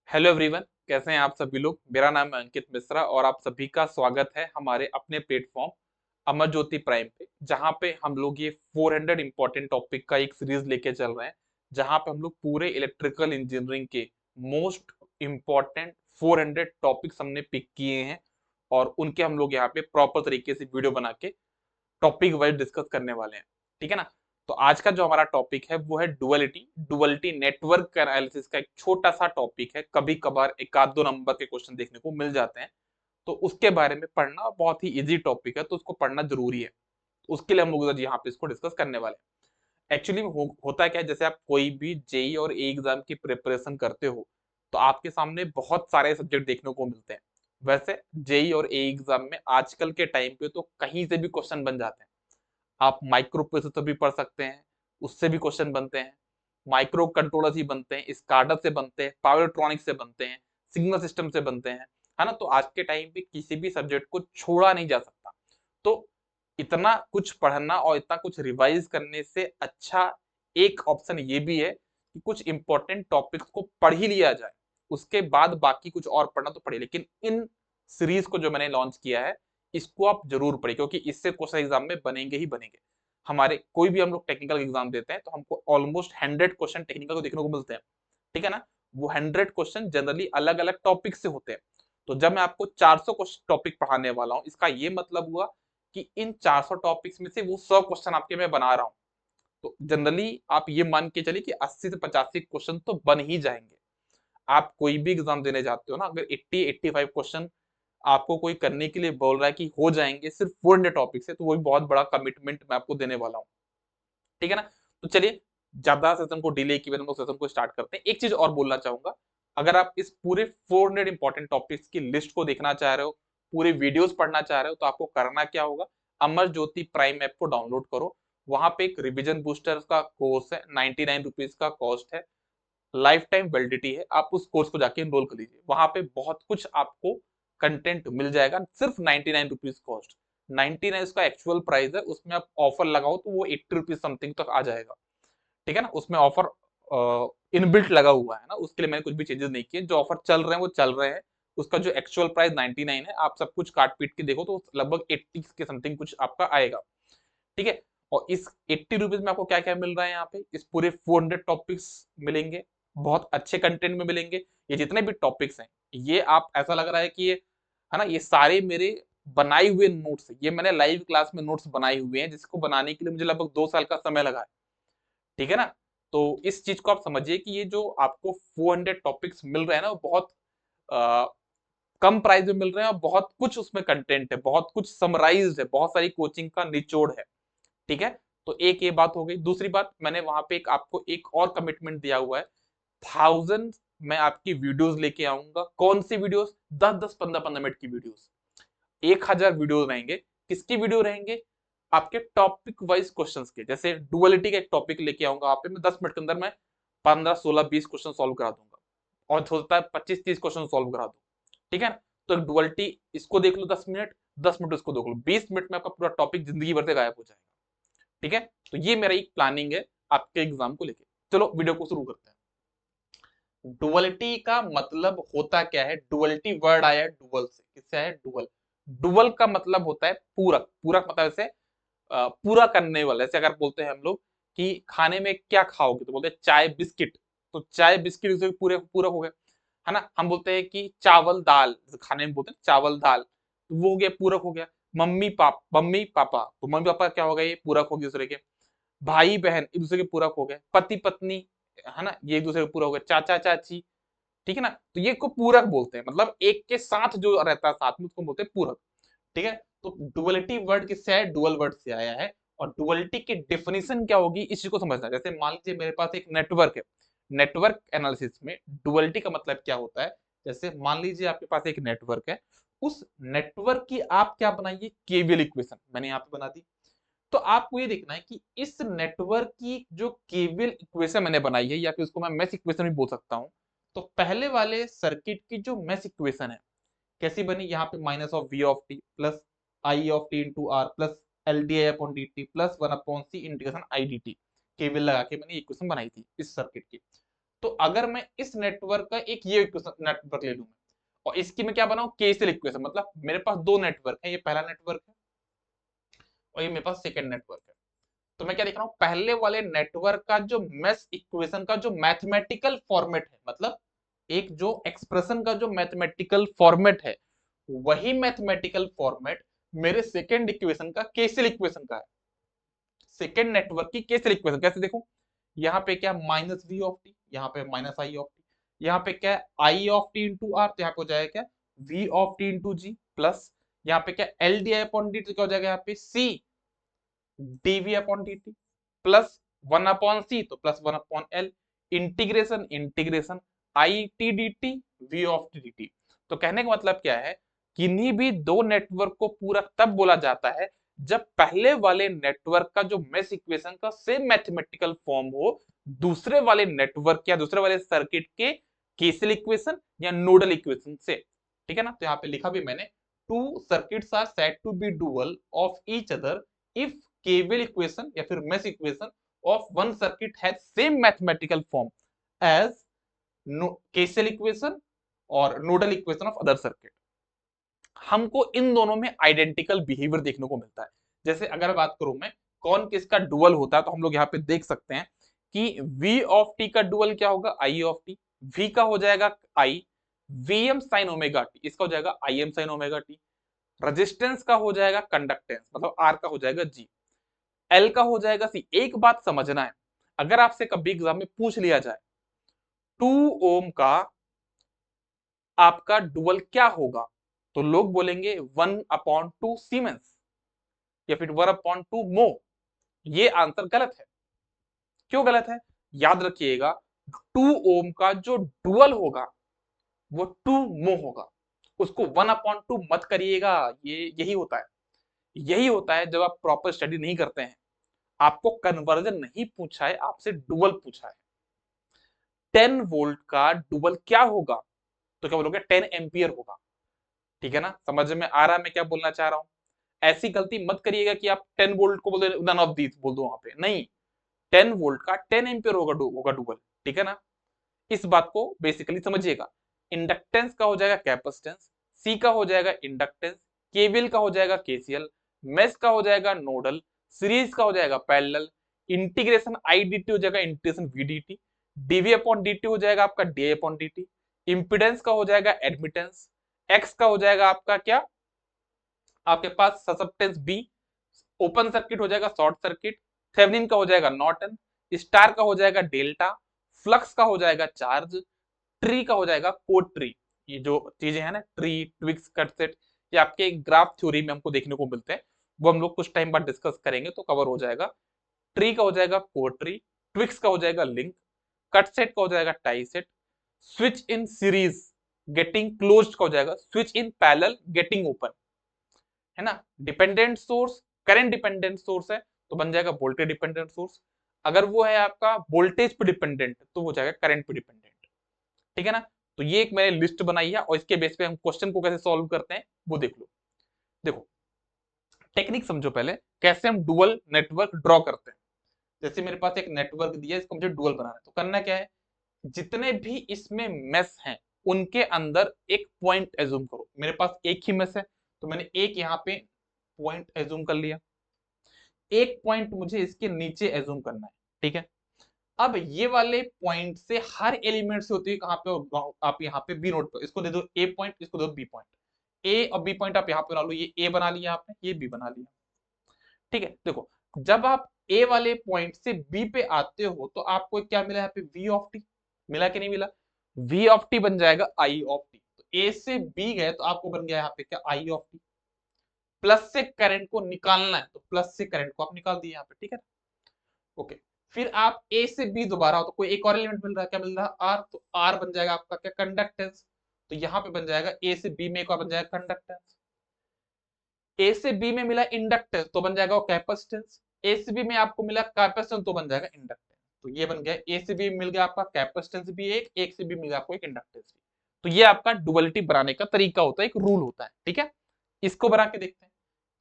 Hello everyone, कैसे हैं आप सभी लोग। मेरा नाम है अंकित मिश्रा और आप सभी का स्वागत है हमारे अपने प्लेटफॉर्म अमर ज्योति प्राइम पे, जहां पे हम लोग ये 400 इंपॉर्टेंट टॉपिक का एक सीरीज लेके चल रहे हैं, जहां पे हम लोग पूरे इलेक्ट्रिकल इंजीनियरिंग के मोस्ट इंपॉर्टेंट 400 टॉपिक्स हमने पिक किए हैं और उनके हम लोग यहाँ पे प्रॉपर तरीके से वीडियो बना के टॉपिक वाइज डिस्कस करने वाले हैं। ठीक है ना। तो आज का जो हमारा टॉपिक है वो है डुअलिटी। डुअलिटी नेटवर्क एनालिसिस का एक छोटा सा टॉपिक है, कभी कभार एक आध दो नंबर के क्वेश्चन देखने को मिल जाते हैं, तो उसके बारे में पढ़ना बहुत ही इजी टॉपिक है, तो उसको पढ़ना जरूरी है। उसके लिए हम लोग यहाँ पे इसको डिस्कस करने वाले हैं। एक्चुअली होता क्या है, जैसे आप कोई भी जेई और ए एग्जाम की प्रिपरेशन करते हो तो आपके सामने बहुत सारे सब्जेक्ट देखने को मिलते हैं। वैसे जेई और ए एग्जाम में आजकल के टाइम पे तो कहीं से भी क्वेश्चन बन जाते हैं। आप माइक्रो प्रोसेसर भी पढ़ सकते हैं, उससे भी क्वेश्चन बनते हैं। माइक्रो कंट्रोलर ही बनते हैं, स्काडा से बनते हैं, पावर इलेक्ट्रॉनिक्स से बनते हैं, सिग्नल सिस्टम से बनते हैं, है ना। तो आज के टाइम पे किसी भी सब्जेक्ट को छोड़ा नहीं जा सकता। तो इतना कुछ पढ़ना और इतना कुछ रिवाइज करने से अच्छा एक ऑप्शन ये भी है कि कुछ इंपॉर्टेंट टॉपिक्स को पढ़ ही लिया जाए, उसके बाद बाकी कुछ और पढ़ना तो पढ़े। लेकिन इन सीरीज को जो मैंने लॉन्च किया है, इसको आप जरूर पढ़िए, क्योंकि इससे क्वेश्चन एग्जाम में बनेंगे ही बनेंगे। हमारे कोई भी हम लोग टेक्निकल एग्जाम देते हैं तो हमको ऑलमोस्ट 100 क्वेश्चन टेक्निकल को देखने को मिलते हैं। ठीक है ना। वो 100 क्वेश्चन जनरली अलग अलग टॉपिक से होते हैं। तो जब मैं आपको 400 क्वेश्चन टॉपिक पढ़ाने वाला हूँ, इसका ये मतलब हुआ कि इन 400 टॉपिक्स में से वो 100 क्वेश्चन आपके मैं बना रहा हूँ। तो जनरली आप ये मान के चलिए कि 80 से 85 क्वेश्चन तो बन ही जाएंगे। आप कोई भी एग्जाम देने जाते हो ना, अगर 80-85 क्वेश्चन आपको कोई करने के लिए बोल रहा है कि हो जाएंगे सिर्फ 400 टॉपिक से, तो वो भी बहुत बड़ा कमिटमेंट मैं आपको देने वाला हूँ। ठीक है ना। तो चलिए, ज्यादा सेशन को डिले किए बिना हम लोग सेशन को स्टार्ट करते हैं। एक चीज और बोलना चाहूंगा, अगर आप इस पूरे 400 इंपॉर्टेंट टॉपिक्स की लिस्ट को देखना चाह रहे हो, पूरे वीडियोस पढ़ना चाह रहे हो, तो आपको करना क्या होगा, अमर ज्योति प्राइम ऐप को डाउनलोड करो। वहां पे एक रिवीजन बूस्टर का कोर्स है, 99 रुपीज का कॉस्ट है, लाइफ टाइम वैलिडिटी है। आप उस कोर्स को जाके एनरोल कर लीजिए, वहां पे बहुत कुछ आपको कंटेंट मिल जाएगा, सिर्फ 99 रुपीज कॉस्ट। 99 उसका एक्चुअल प्राइस है, उसमें आप ऑफर लगाओ तो वो 80 रुपीज समथिंग तक आ जाएगा। ठीक है ना। उसमें ऑफर इनबिल्ट लगा हुआ है ना, उसके लिए मैंने कुछ भी चेंजेस नहीं किए। जो ऑफर चल रहे हैं वो चल रहे हैं। उसका जो एक्चुअल प्राइस 99 है, आप सब कुछ काट पीट के देखो तो लगभग 80 के समथिंग कुछ आपका आएगा। ठीक है। और इस 80 रुपीज में आपको क्या क्या मिल रहा है, यहाँ पे इस पूरे 400 टॉपिक्स मिलेंगे, बहुत अच्छे कंटेंट में मिलेंगे। ये जितने भी टॉपिक्स हैं, ये आप ऐसा लग रहा है कि ये, है ना, ये सारे मेरे बनाए हुए नोट्स है। ये मैंने लाइव क्लास में नोट्स बनाए हुए हैं, जिसको बनाने के लिए मुझे लगभग 2 साल का समय लगा है। ठीक है ना। तो इस चीज को आप समझिए कि ये जो आपको 400 टॉपिक्स मिल रहे हैं ना, वो बहुत आ, कम प्राइस में मिल रहे हैं और बहुत कुछ उसमें कंटेंट है, बहुत कुछ समराइज्ड है, बहुत सारी कोचिंग का निचोड़ है। ठीक है। तो एक ये बात हो गई। दूसरी बात, मैंने वहां पे एक आपको एक और कमिटमेंट दिया हुआ है, 1000 मैं आपकी वीडियोस लेके आऊंगा। कौन सी वीडियोस? 10-10 15-15 मिनट की वीडियोस। 1000 वीडियो रहेंगे। किसकी वीडियो रहेंगे? आपके टॉपिक वाइज क्वेश्चंस के। जैसे डुअलिटी का एक टॉपिक लेके आऊंगा, आप पे मैं 10 मिनट के अंदर मैं 15-16-20 क्वेश्चन सॉल्व करा दूंगा, और हो सकता है 25-30 क्वेश्चन सॉल्व करा दूं। ठीक है ना। तो डुअलिटी इसको देख लो 10 मिनट, 10 मिनट इसको देख लो, 20 मिनट में आपका पूरा टॉपिक जिंदगी भर से गायब हो जाएगा। ठीक है। तो ये मेरा एक प्लानिंग है आपके एग्जाम को लेके। चलो वीडियो को शुरू करते हैं। डुअलिटी का मतलब होता क्या है? डुअलिटी वर्ड आया है डुअल से। किससे आया है? डुअल। डुअल का मतलब होता है पूरक। पूरक मतलब ऐसे पूरा करने वाला। जैसे अगर बोलते हैं हम लोग कि खाने में क्या खाओगे, तो बोलते हैं चाय बिस्किट। तो चाय बिस्किट उसे पूरे पूरक हो गए, है ना। हम बोलते हैं कि चावल दाल, खाने में बोलते हैं चावल दाल, तो वो हो गया, पूरक हो गया। मम्मी पापा, तो मम्मी पापा क्या हो गए? ये पूरक हो गए दूसरे के। भाई बहन एक दूसरे के पूरक हो गए। पति पत्नी, है ना, ये एक दूसरे के पूरक हो गए। चाचा चाची। ठीक है ना। तो ये को पूरक बोलते हैं, मतलब एक के साथ जो रहता है साथ में, उसको बोलते हैं पूरक। ठीक है। तो डुअलिटी वर्ड किससे है? डुअल वर्ड से आया है। और डुअलिटी की डेफिनेशन क्या होगी, इस चीज को समझना है। जैसे मान लीजिए मेरे पास एक नेटवर्क है, नेटवर्क एनालिसिस में डुअलिटी का मतलब क्या होता है। जैसे मान लीजिए आपके पास एक नेटवर्क है, उस नेटवर्क की आप क्या बनाइए? केवीएल इक्वेशन मैंने यहाँ पे बना दी। तो आपको ये देखना है कि इस नेटवर्क की जो केवीएल इक्वेशन मैंने बनाई है, या फिर उसको मैं मेश इक्वेशन भी बोल सकता हूं, तो पहले वाले सर्किट की जो मेश इक्वेशन है कैसी बनी? यहाँ पे minus of V of T plus I of T into R plus L D I upon D T plus 1/c integration I D T. KVL लगा के मैंने इक्वेशन बनाई थी इस सर्किट की। तो अगर मैं इस नेटवर्क का एक ये नेटवर्क ले लूं और इसकी मैं क्या बनाऊं, केसीएल इक्वेशन, मतलब मेरे पास दो नेटवर्क है, ये पहला नेटवर्क है और ये मेरे पास सेकंड नेटवर्क है। तो मैं क्या देख रहा हूं, पहले वाले नेटवर्क का जो मेश इक्वेशन का जो मैथमेटिकल फॉर्मेट है, मतलब एक जो एक्सप्रेशन का जो मैथमेटिकल फॉर्मेट है, वही मैथमेटिकल फॉर्मेट मेरे सेकंड इक्वेशन का केसीएल इक्वेशन का है। सेकंड नेटवर्क की केसीएल इक्वेशन कैसे देखो, यहाँ पे क्या माइनस वी ऑफ टी, यहाँ पे माइनस आई ऑफ टी, यहाँ पे क्या I of T into R, तो यहाँ पे हो जाएगा क्या V of T into G, plus यहाँ पे क्या L D I upon D, तो क्या हो जाएगा यहाँ पे C D V upon D T, plus one upon C, तो plus one upon L, integration integration I T D T V of T D T. तो कहने का मतलब क्या है, किन्हीं भी दो नेटवर्क को पूरा तब बोला जाता है जब पहले वाले नेटवर्क का जो मेश इक्वेशन का सेम मैथमेटिकल फॉर्म हो दूसरे वाले नेटवर्क या दूसरे वाले सर्किट के केसीएल इक्वेशन या नोडल इक्वेशन से। ठीक है ना, तो यहाँ पे लिखा भी मैंने, two circuits are said to be dual of each other if KVL equation या फिर mesh equation of one circuit has same mathematical form as KCL equation और nodal equation of other circuit. हमको इन दोनों में आइडेंटिकल बिहेवियर देखने को मिलता है। जैसे अगर बात करूं मैं कौन किसका डुअल होता है, तो हम लोग यहाँ पे देख सकते हैं कि v ऑफ टी का डुअल क्या होगा, i ऑफ टी, v का हो जाएगा i vm sin omega T, इसका हो जाएगा im sin omega T, resistance का हो जाएगा कंडक्टेंस मतलब r का हो जाएगा g, l का हो जाएगा c। एक बात समझना है, अगर आपसे कभी एग्जाम में पूछ लिया जाए 2 ओम का आपका डुअल क्या होगा, तो लोग बोलेंगे 1/2 सीमेंस या फिर 1/2 मो। ये आंसर गलत है। क्यों गलत है, याद रखिएगा 2 ओम का जो डुअल होगा वो 2 मो होगा, उसको 1/2 मत करिएगा। ये यही होता है जब आप प्रॉपर स्टडी नहीं करते हैं, आपको कन्वर्जन नहीं पूछा है, आपसे डुअल पूछा है। 10 वोल्ट का डुअल क्या होगा, तो क्या बोलोगे 10 एम्पियर होगा। ठीक है ना, समझ में आ रहा है मैं क्या बोलना चाह रहा हूं। ऐसी गलती मत करिएगा कि आप 10 वोल्ट को बोल दो नन ऑफ दीस बोल दो वहां पे, नहीं 10 वोल्ट का 10 एम्पियर होगा डुअल। ठीक है ना, इस बात को बेसिकली समझिएगा। इंडक्टेंस का हो जाएगा कैपेसिटेंस, सी का हो जाएगा इंडक्टेंस, केवीएल का हो जाएगा केसीएल, मेश का हो जाएगा नोडल, सीरीज का हो जाएगा पैरेलल, इंटीग्रेशन आई डी हो जाएगा integration V D T, D V upon D हो जाएगा आपका डी अपॉन डी, इंपिडेंस का हो जाएगा एडमिटेंस, एक्स का हो जाएगा आपका क्या, आपके पास ससेप्टेंस बी, ओपन सर्किट हो जाएगा शॉर्ट सर्किट, थेवेनिन का हो जाएगा नॉर्टन, स्टार का हो जाएगा डेल्टा, फ्लक्स का हो जाएगा चार्ज, ट्री का हो जाएगा कोड ट्री। ये जो चीजें हैं ना ट्री ट्विक्स कट सेट, ये आपके ग्राफ थ्योरी में हमको देखने को मिलते हैं, वो हम लोग कुछ टाइम बाद डिस्कस करेंगे तो कवर हो जाएगा। ट्री का हो जाएगा कोड ट्री, ट्विक्स का हो जाएगा लिंक, कट सेट का हो जाएगा tie set, switch in series getting closed का हो जाएगा switch in parallel getting open, है ना। Dependent source current dependent source है तो बन जाएगा वोल्टेज डिपेंडेंट सोर्स, अगर वो है आपका वोल्टेज पे डिपेंडेंट तो हो जाएगा करंट पे डिपेंडेंट। ठीक है ना, तो ये एक मैंने लिस्ट बनाई है और इसके बेस पे हम क्वेश्चन को कैसे सॉल्व करते हैं वो देख लो। देखो टेक्निक समझो पहले, कैसे हम डुअल नेटवर्क ड्रॉ करते हैं। जैसे मेरे पास एक नेटवर्क दिया है, इसको मुझे डुअल बनाना है, तो करना क्या है, जितने भी इसमें मेस हैं उनके अंदर एक पॉइंट एज्यूम करो। मेरे पास एक ही मेस है तो मैंने एक यहाँ पे पॉइंट एज्यूम कर लिया, एक पॉइंट मुझे इसके नीचे एज्यूम करना है। ठीक है, अब ये वाले पॉइंट से हर एलिमेंट से होती है कहां पे, आप यहाँ पे बी नोट पे इसको दे दो ए पॉइंट, इसको दो बी पॉइंट, ए और बी पॉइंट आप यहाँ पे बना लो, ये ए बना लिया आपने, ये बी बना लिया। ठीक है, देखो जब आप ए वाले पॉइंट से बी पे आते हो तो आपको क्या मिला यहाँ पे वी ऑफ टी, मिला कि नहीं मिला, वी ऑफ टी बन जाएगा आई ऑफ टी। तो ए से बी गए तो आपको बन गया यहाँ पे क्या आई ऑफ टी, प्लस से करंट को निकालना है तो प्लस से करंट को आप निकाल दिए यहाँ पे। ठीक है, ओके, फिर आप ए से बी दोबारा हो तो कोई एक और एलिमेंट मिल रहा है, क्या मिल रहा है आर, तो आर बन जाएगा आपका क्या कंडक्टेंस, तो यहाँ पे बन जाएगा ए से बी में एक और बन जाएगा कंडक्टेंस, ए से बी में मिला इंडक्टेंस तो बन जाएगा वो कैपेसिटेंस, ए से बी में आपको मिला कैपेसिटेंस तो बन जाएगा इंडक्टेंस। तो ये बन गया ए से बी मिल गया आपका कैपेसिटेंस भी एक से बी मिल गया आपको एक इंडक्टेंस भी। तो ये आपका डुअलिटी बनाने का तरीका होता है, एक रूल होता है। ठीक है, इसको बना के देखते हैं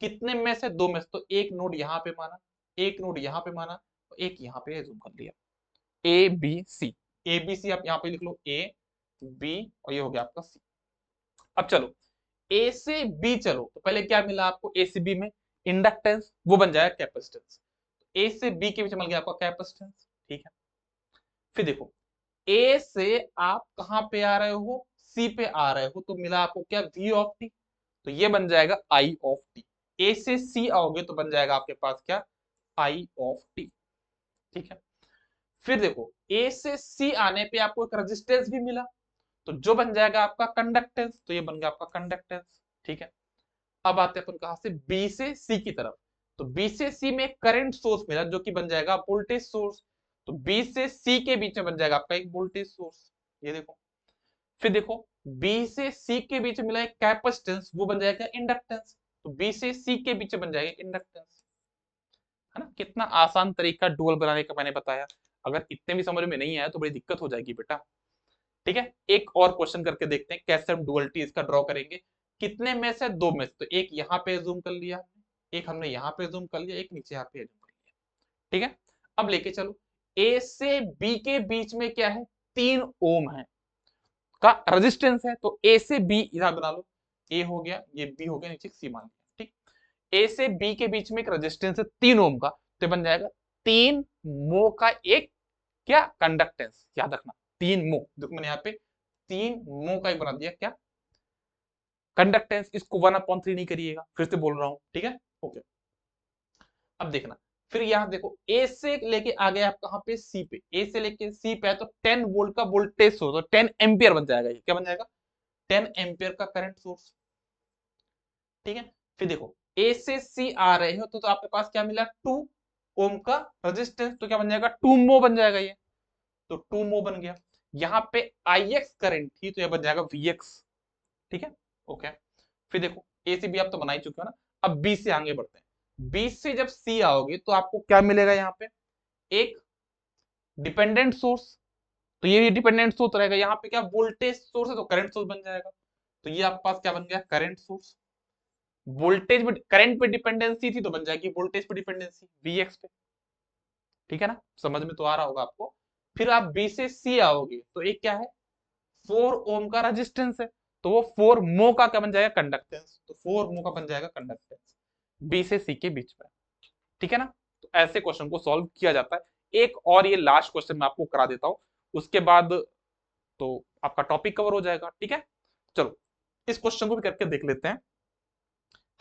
कितने में से दो में से, तो एक नोड यहाँ पे माना, एक नोड यहाँ पे माना, एक यहाँ पे जूम कर लिया A B C. A B C आप यहाँ पे लिख लो, ए बी और ये हो गया आपका सी। अब चलो ए से बी चलो, तो पहले क्या मिला आपको ए से बी में, इंडक्टेंस, वो बन जाएगा कैपेसिटेंस। ए से बी के बीच मिल गया आपका कैपेसिटेंस, ठीक है। फिर देखो ए से आप कहां पे आ रहे हो, सी पे आ रहे हो, तो मिला आपको क्या, वी ऑफ टी, तो ये बन जाएगा आई ऑफ टी। ए से सी आओगे तो बन जाएगा आपके पास क्या, आई ऑफ टी, ठीक है। फिर देखो ए से सी आने पे आपको एक रेजिस्टेंस भी मिला, तो जो बन जाएगा आपका कंडक्टेंस, तो ये बन गया आपका कंडक्टेंस, ठीक है। अब आते हैं अपन कहां से, बी से सी की तरफ, तो बी से सी में एक करंट सोर्स मिला जो कि बन जाएगा वोल्टेज सोर्स, तो बी से सी के बीच में बन जाएगा आपका एक वोल्टेज सोर्स, ये देखो। फिर देखो बी से सी के बीच में मिला एक कैपेसिटेंस, वो बन जाएगा इंडक्टेंस, तो बी से सी के बीच में बन जाएगा इंडक्टेंस, है ना। कितना आसान तरीका डुअल बनाने का मैंने बताया, अगर इतने भी समझ में नहीं आया तो बड़ी दिक्कत हो जाएगी बेटा, ठीक है। एक और क्वेश्चन करके देखते हैं कैसे हम डुअलिटी इसका ड्रॉ करेंगे। कितने में से, दो में से, तो एक यहाँ पे जूम कर लिया, एक हमने यहाँ पे जूम कर लिया, एक नीचे यहाँ पे जूम कर लिया, ठीक है। अब लेके चलो ए से बी के बीच में क्या है, 3 ओम है का रेजिस्टेंस है, तो ए से बी इधर बना लो, ए हो गया, ये बी हो गया, नीचे सी मान लिया, ठीक। ए से बी के बीच में एक रेजिस्टेंस है 3 ओम का, तो बन जाएगा 3 मो का एक क्या, कंडक्टेंस, याद रखना 3 मो, देखो मैंने यहाँ पे 3 मो का एक बना दिया क्या, कंडक्टेंस। इसको 1/3 नहीं करिएगा, फिर से बोल रहा हूं, ठीक है, ओके। अब देखना, फिर यहां देखो ए से लेके आ गए आप कहां पे, सी पे, ए से लेके सी पे है, तो 10 वोल्ट का वोल्टेज सोर्स, तो 10 एम्पियर बन जाएगा, ये क्या बन जाएगा, 10 एम्पियर का करंट सोर्स, ठीक है। फिर देखो ए से सी आ रहे हो तो आपके पास क्या मिला, 2 ओम का रेजिस्टेंस, तो क्या बन जाएगा, 2 मो बन जाएगा ये, तो 2 मो बन गया। यहाँ पे आई एक्स करंट थी, तो यह बन जाएगा वी एक्स, ठीक है, ओके। फिर देखो ए से बी आप तो बना ही चुके हो ना, अब बी से आगे बढ़ते हैं। बी से जब सी आओगे तो आपको क्या मिलेगा, यहाँ पे एक डिपेंडेंट सोर्स, तो ये डिपेंडेंट सोर्स रहेगा, यहाँ पे क्या वोल्टेज सोर्स है, तो करंट सोर्स बन जाएगा, तो ये आपके पास क्या बन गया, करंट सोर्स। वोल्टेज पे, करंट पे डिपेंडेंसी थी तो बन जाएगी वोल्टेज पे डिपेंडेंसी, वी एक्स पे, ठीक है ना, समझ में तो आ रहा होगा आपको। फिर आप बी से सी आओगे तो एक क्या है, 4 ओम का रेजिस्टेंस है, तो वो 4 मो का क्या बन जाएगा, कंडक्टेंस, तो 4 मो का बन जाएगा कंडक्टेंस बी से सी के बीच में, ठीक है ना। तो ऐसे क्वेश्चन को सॉल्व किया जाता है। एक और ये लास्ट क्वेश्चन मैं आपको करा देता हूं, उसके बाद तो आपका टॉपिक कवर हो जाएगा, ठीक है। चलो इस क्वेश्चन को भी करके देख लेते हैं।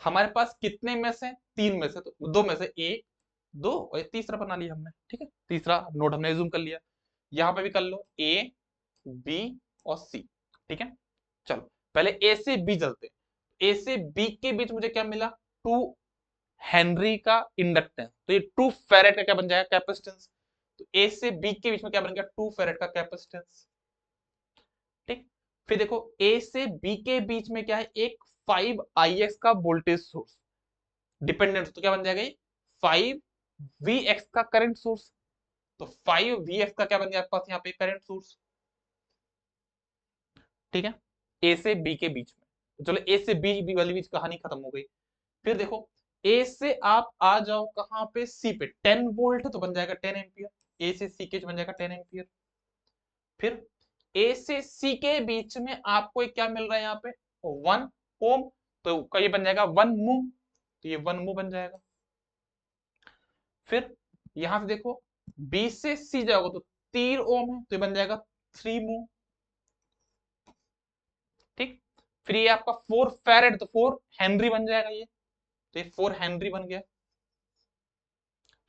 हमारे पास कितने में से, 3 में से, तो 2 में से, एक, दो और तीसरा बना लिया हमने, ठीक है, तीसरा नोड हमने जूम कर लिया, यहां पे भी कर लो, ए बी और सी, ठीक है। चलो पहले ए से बी चलते हैं। ए से बी के बीच मुझे क्या मिला, 2 हेनरी का इंडक्टेंस, तो ये 2 फेरेड का क्या बन जाएगा, कैपेसिटेंस, तो ए से बी के बीच में क्या बन गया, 2 फेरेड का कैपेसिटेंस, ठीक। फिर देखो ए से बी के बीच में क्या है, एक 5 ix का वोल्टेज सोर्स डिपेंडेंट, तो क्या बन जाएगा ये 5 vx का करंट सोर्स, तो 5 vx का क्या बन गया आपके पास यहाँ पे करंट सोर्स, ठीक है, ए से बी के बीच में। तो चलो ए से बी वाली बीच कहानी खत्म हो गई। फिर देखो ए से आप आ जाओ कहां पे, सी पे, 10 वोल्ट है तो बन जाएगा 10 एम्पियर, ए से सी के बन जाएगा 10 एम्पियर। फिर ए से सी के बीच में आपको एक क्या मिल रहा है यहाँ पे, 1 ओम, तो ये बन जाएगा 1 मो, तो ये 1 मो बन जाएगा। फिर यहां से देखो बी से सी जाओगे तो 3 ओम है, तो ये बन जाएगा 3 मो, ठीक। फिर ये आपका 4 फैरेड, तो 4 हेनरी बन जाएगा ये, तो ये 4 हेनरी बन गया,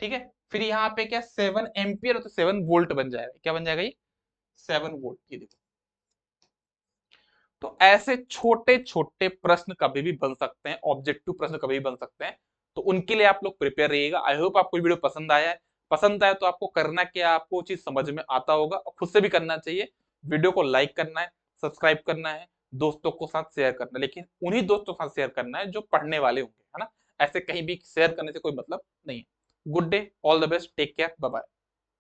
ठीक है। फिर यहाँ पे क्या 7 एम्पियर, तो 7 वोल्ट बन जाएगा, क्या बन जाएगा ये 7 वोल्ट, ये देखो। तो ऐसे छोटे छोटे प्रश्न कभी भी बन सकते हैं, ऑब्जेक्टिव प्रश्न कभी भी बन सकते हैं, तो उनके लिए आप लोग प्रिपेयर रहिएगा। आई होप आपको वीडियो पसंद आया है, पसंद आया तो आपको करना क्या, आपको चीज समझ में आता होगा और खुद से भी करना चाहिए। वीडियो को लाइक करना है, सब्सक्राइब करना है, दोस्तों को साथ शेयर करना है, लेकिन उन्हीं दोस्तों के साथ शेयर करना है जो पढ़ने वाले होंगे, है ना। ऐसे कहीं भी शेयर करने से कोई मतलब नहीं है। Good day, all the best, take care, bye bye.